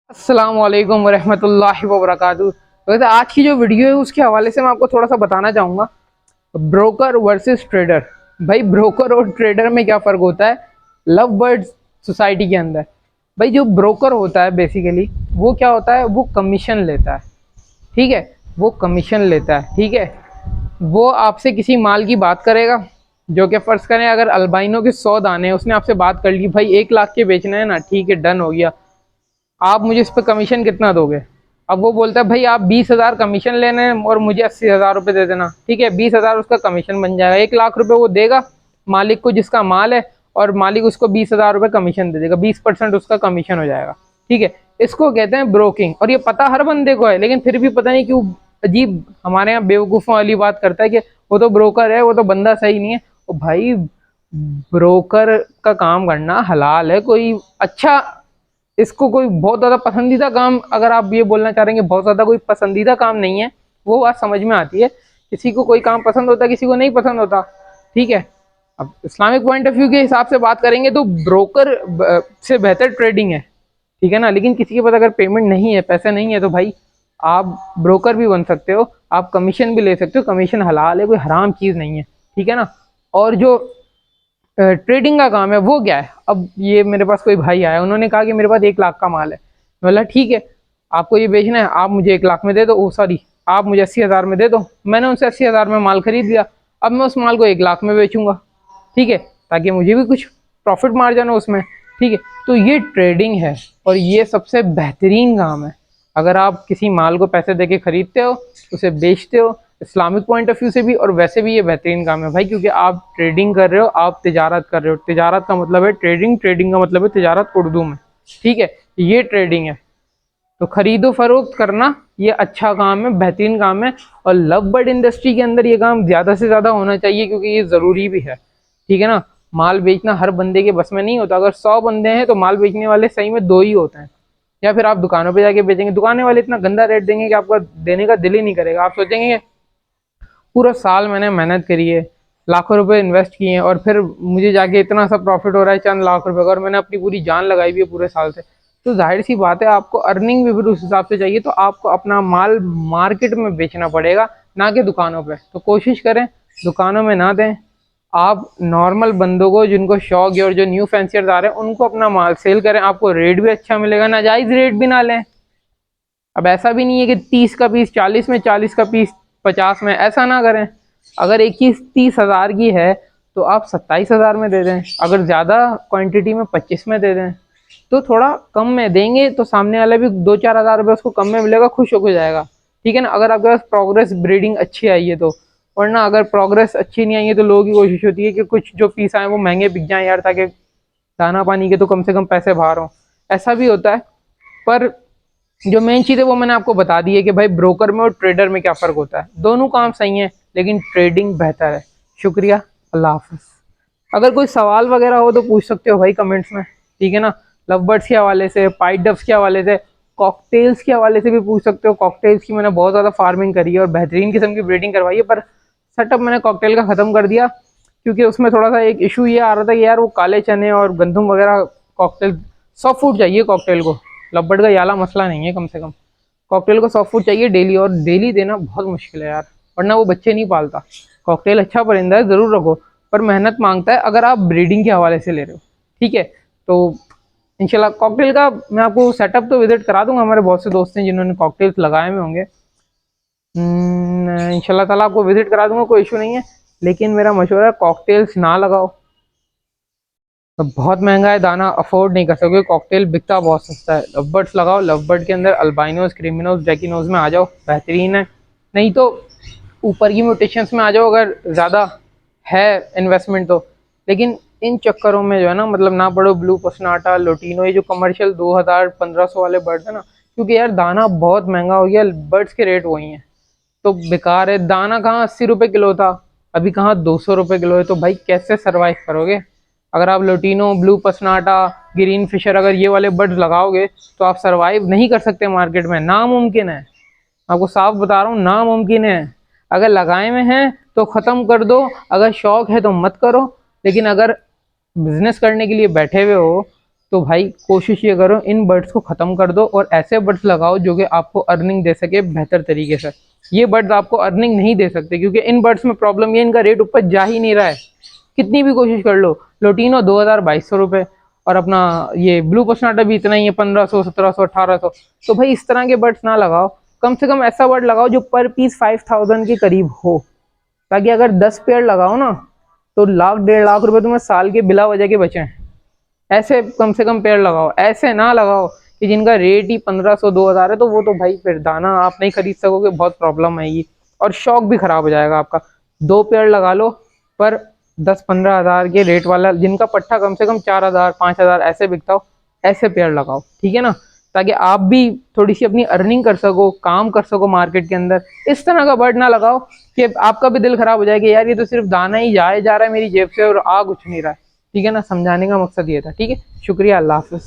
अस्सलाम वालेकुम वरहमतुल्लाहि वबरकातुहू। वैसे आज की जो वीडियो है उसके हवाले से मैं आपको थोड़ा सा बताना चाहूँगा, ब्रोकर वर्सेस ट्रेडर। भाई ब्रोकर और ट्रेडर में क्या फ़र्क होता है लव बर्ड्स सोसाइटी के अंदर। भाई जो ब्रोकर होता है बेसिकली वो क्या होता है, वो कमीशन लेता है। ठीक है, वो कमीशन लेता है। ठीक है, वो आपसे किसी माल की बात करेगा, जो कि फ़र्ज़ करें अगर अल्बाइनो के 100 दाने हैं, उसने आपसे बात कर ली भाई 1 लाख के बेचना है ना, ठीक है डन हो गया, आप मुझे इस पर कमीशन कितना दोगे। अब वो बोलता है भाई आप 20,000 कमीशन लेने हैं और मुझे 80,000 रुपये दे देना। ठीक है, 20,000 उसका कमीशन बन जाएगा, 1 लाख रुपये वो देगा मालिक को जिसका माल है, और मालिक उसको 20,000 रुपये कमीशन दे देगा, 20% उसका कमीशन हो जाएगा। ठीक है, इसको कहते हैं ब्रोकिंग। और ये पता हर बंदे को है, लेकिन फिर भी पता नहीं क्यों अजीब हमारे यहाँ बेवकूफ़ों वाली बात करता है कि वो तो ब्रोकर है, वो तो बंदा सही नहीं है। ओ भाई, ब्रोकर का काम करना हलाल है, कोई अच्छा, इसको कोई बहुत ज़्यादा पसंदीदा काम, अगर आप ये बोलना चाह रहे हैं कि बहुत ज़्यादा कोई पसंदीदा काम नहीं है, वो बात समझ में आती है। किसी को कोई काम पसंद होता है, किसी को नहीं पसंद होता। ठीक है, अब इस्लामिक पॉइंट ऑफ व्यू के हिसाब से बात करेंगे तो ब्रोकर से बेहतर ट्रेडिंग है। ठीक है ना, लेकिन किसी के पास अगर पेमेंट नहीं है, पैसे नहीं है, तो भाई आप ब्रोकर भी बन सकते हो, आप कमीशन भी ले सकते हो। कमीशन हलाल है, कोई हराम चीज़ नहीं है। ठीक है ना। और जो ट्रेडिंग का काम है वो क्या है, अब ये मेरे पास कोई भाई आया, उन्होंने कहा कि मेरे पास 1 लाख का माल है। बोला ठीक है, आपको ये बेचना है, आप मुझे 1 लाख में दे दो, ओ सॉरी, आप मुझे 80,000 में दे दो। मैंने उनसे 80,000 में माल खरीद लिया, अब मैं उस माल को 1 लाख में बेचूंगा। ठीक है, ताकि मुझे भी कुछ प्रॉफिट मार्जिन हो उसमें। ठीक है, तो ये ट्रेडिंग है और ये सबसे बेहतरीन काम है। अगर आप किसी माल को पैसे देके खरीदते हो, उसे बेचते हो, इस्लामिक पॉइंट ऑफ व्यू से भी और वैसे भी ये बेहतरीन काम है भाई, क्योंकि आप ट्रेडिंग कर रहे हो, आप तिजारत कर रहे हो। तिजारत का मतलब है ट्रेडिंग, ट्रेडिंग का मतलब है तिजारत उर्दू में। ठीक है, ये ट्रेडिंग है। तो खरीदो फरोख्त करना ये अच्छा काम है, बेहतरीन काम है। और लव बर्ड इंडस्ट्री के अंदर ये काम ज़्यादा से ज़्यादा होना चाहिए, क्योंकि ये ज़रूरी भी है। ठीक है ना, माल बेचना हर बंदे के बस में नहीं होता। अगर 100 बंदे हैं तो माल बेचने वाले सही में 2 ही होते हैं, या फिर आप दुकानों पे जाके बेचेंगे, दुकाने वाले इतना गंदा रेट देंगे कि आपका देने का दिल ही नहीं करेगा। आप सोचेंगे पूरा साल मैंने मेहनत करी है, लाखों रुपए इन्वेस्ट किए हैं, और फिर मुझे जाके इतना सा प्रॉफिट हो रहा है चंद लाख रुपए का, और मैंने अपनी पूरी जान लगाई हुई है पूरे साल से। तो जाहिर सी बात है आपको अर्निंग भी फिर उस हिसाब से चाहिए, तो आपको अपना माल मार्केट में बेचना पड़ेगा, ना कि दुकानों पे। तो कोशिश करें दुकानों में ना दें, आप नॉर्मल बंदों को जिनको शौक है और जो न्यू फैंसियर्स आ रहे हैं उनको अपना माल सेल करें, आपको रेट भी अच्छा मिलेगा, नाजायज़ रेट भी ना लें। अब ऐसा भी नहीं है कि 30 का पीस 40 में, 40 का पीस 50 में, ऐसा ना करें। अगर एक चीज़ 30,000 की है तो आप 27,000 में दे दें, अगर ज़्यादा क्वांटिटी में 25 में दे दें। तो थोड़ा कम में देंगे तो सामने वाला भी 2-4 हज़ार रुपये उसको कम में मिलेगा, खुश हो जाएगा। ठीक है ना, अगर आपके पास प्रोग्रेस ब्रीडिंग अच्छी आई है तो। वरना अगर प्रोग्रेस अच्छी नहीं आई है तो लोगों की कोशिश होती है कि कुछ जो पीस आए वो महंगे बिक जाएं यार, ताकि दाना पानी के तो कम से कम पैसे बाहर हों। ऐसा भी होता है। पर जो मेन चीज़ है वो मैंने आपको बता दी है कि भाई ब्रोकर में और ट्रेडर में क्या फ़र्क होता है। दोनों काम सही है, लेकिन ट्रेडिंग बेहतर है। शुक्रिया, अल्लाह हाफ़िज़। अगर कोई सवाल वगैरह हो तो पूछ सकते हो भाई कमेंट्स में। ठीक है ना, लव बर्ड्स के हवाले से, पाइट डव्स के हवाले से, कॉकटेल्स के हवाले से भी पूछ सकते हो। कॉकटेल्स की मैंने बहुत ज़्यादा फार्मिंग करी है और बेहतरीन किस्म की ब्रीडिंग करवाई है, पर सेटअप मैंने कॉकटेल का ख़त्म कर दिया, क्योंकि उसमें थोड़ा सा एक इशू ये आ रहा था कि यार वो काले चने और गंदम वगैरह, कॉकटेल 100 फूड चाहिए कॉकटेल को। लव का ये वाला मसला नहीं है, कम से कम कॉकटेल को 100 फूड चाहिए डेली, और डेली देना बहुत मुश्किल है यार, वरना वो बच्चे नहीं पालता। कॉकटेल अच्छा परिंदा है, ज़रूर रखो, पर मेहनत मांगता है अगर आप ब्रीडिंग के हवाले से ले रहे हो। ठीक है, तो इंशाल्लाह कॉकटेल का मैं आपको सेटअप तो विजिट करा दूंगा, हमारे बहुत से दोस्त हैं जिन्होंने कॉकटेल्स लगाए हुए होंगे। इंशाल्लाह ताला आपको विजिट करा दूंगा, कोई इशू नहीं है। लेकिन मेरा मशवरा है कॉकटेल्स ना लगाओ, तो बहुत महंगा है, दाना अफोर्ड नहीं कर सकते। कॉकटेल बिकता बहुत सस्ता है। लवबर्ड्स लगाओ, लवबर्ड के अंदर अल्बाइनोज, क्रिमिनोज, डेकिनोज में आ जाओ, बेहतरीन है। नहीं तो ऊपर की म्यूटेशंस में आ जाओ अगर ज़्यादा है इन्वेस्टमेंट तो। लेकिन इन चक्करों में जो है ना, मतलब ना पड़ो ब्लू पसनाटा, लोटिनो, ये जो कमर्शियल 2000-1500 वाले बर्ड्स है ना, क्योंकि यार दाना बहुत महंगा हो गया, बर्ड्स के रेट वही हैं, तो बेकार है। दाना कहाँ 80 रुपये किलो था, अभी कहाँ 200 रुपये किलो है, तो भाई कैसे सर्वाइव करोगे। अगर आप लोटिनो, ब्लू पसनाटा, ग्रीन फिशर, अगर ये वाले बर्ड्स लगाओगे तो आप सर्वाइव नहीं कर सकते मार्केट में, नामुमकिन है। आपको साफ बता रहा हूँ, नामुमकिन है। अगर लगाए में हैं तो ख़त्म कर दो, अगर शौक है तो मत करो, लेकिन अगर बिजनेस करने के लिए बैठे हुए हो तो भाई कोशिश ये करो इन बर्ड्स को ख़त्म कर दो और ऐसे बर्ड्स लगाओ जो कि आपको अर्निंग दे सके बेहतर तरीके से। ये बर्ड्स आपको अर्निंग नहीं दे सकते क्योंकि इन बर्ड्स में प्रॉब्लम ये, इनका रेट ऊपर जा ही नहीं रहा है, कितनी भी कोशिश कर लो। लोटिनो 2000-2200 रुपये, और अपना ये ब्लू पसनाटा भी इतना ही है, 1500, 1700, 1800। तो भाई इस तरह के बर्ड्स ना लगाओ, कम से कम ऐसा बर्ड लगाओ जो पर पीस 5000 के करीब हो, ताकि अगर 10 पेड़ लगाओ ना तो लाख 1.5 लाख रुपए तुम्हें साल के बिला वजह के बचे। ऐसे कम से कम पेड़ लगाओ, ऐसे ना लगाओ कि जिनका रेट ही 1500-2000 है, तो वो तो भाई फिर दाना आप नहीं खरीद सकोगे, बहुत प्रॉब्लम आएगी और शौक भी खराब हो जाएगा आपका। 2 पेड़ लगा लो पर 10-15 हज़ार के रेट वाला, जिनका पट्टा कम से कम 4000-5000 ऐसे बिकता हो, ऐसे पेड़ लगाओ, ठीक है ना, ताकि आप भी थोड़ी सी अपनी अर्निंग कर सको, काम कर सको मार्केट के अंदर। इस तरह का बर्ड ना लगाओ कि आपका भी दिल खराब हो जाएगा, यार ये तो सिर्फ दाना ही जा रहा है मेरी जेब से और आ कुछ नहीं रहा है। ठीक है ना, समझाने का मकसद ये था। ठीक है, शुक्रिया, अल्लाह हाफिज़।